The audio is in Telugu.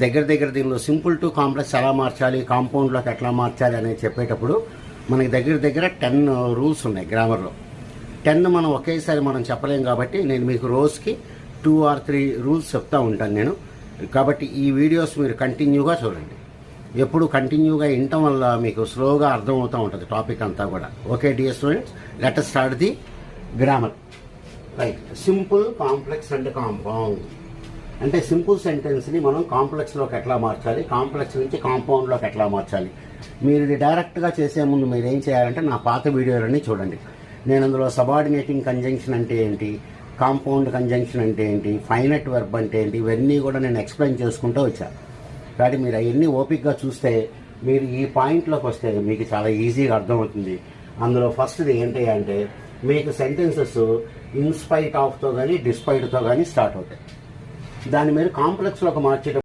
దగ్గర దీనిలో సింపుల్ టు కాంప్లెక్స్ ఎలా మార్చాలి, కాంపౌండ్లోకి ఎట్లా మార్చాలి అనేది చెప్పేటప్పుడు మనకి దగ్గర 10 రూల్స్ ఉన్నాయి గ్రామర్లో. 10 మనం ఒకేసారి మనం చెప్పలేం కాబట్టి నేను మీకు రోజుకి 2 or 3 రూల్స్ చెప్తూ ఉంటాను నేను. కాబట్టి ఈ వీడియోస్ మీరు కంటిన్యూగా చూడండి. ఎప్పుడు కంటిన్యూగా వినటం వల్ల మీకు స్లోగా అర్థమవుతూ ఉంటుంది టాపిక్ అంతా కూడా. Okay dear students, let us start the grammar. Right, simple, complex and compound. అంటే సింపుల్ సెంటెన్స్ని మనం కాంప్లెక్స్లోకి ఎట్లా మార్చాలి, కాంప్లెక్స్ నుంచి కాంపౌండ్లోకి ఎట్లా మార్చాలి. మీరు ఇది డైరెక్ట్గా చేసే ముందు మీరు ఏం చేయాలంటే నా పాత వీడియోలన్నీ చూడండి. నేను అందులో సబార్డినేటింగ్ కంజంక్షన్ అంటే ఏంటి, కాంపౌండ్ కంజంక్షన్ అంటే ఏంటి, ఫైనట్ వర్బ్ అంటే ఏంటి, ఇవన్నీ కూడా నేను ఎక్స్ప్లెయిన్ చేసుకుంటూ వచ్చాను. కాబట్టి మీరు అవన్నీ ఓపిక్గా చూస్తే మీరు ఈ పాయింట్లోకి వస్తే మీకు చాలా ఈజీగా అర్థమవుతుంది. అందులో ఫస్ట్ది ఏంటి అంటే మీకు సెంటెన్సెస్ ఇన్స్పైట్ ఆఫ్తో కానీ డిస్పైట్తో కానీ స్టార్ట్ అవుతాయి. దాన్ని మీరు కాంప్లెక్స్లోకి మార్చేటప్పుడు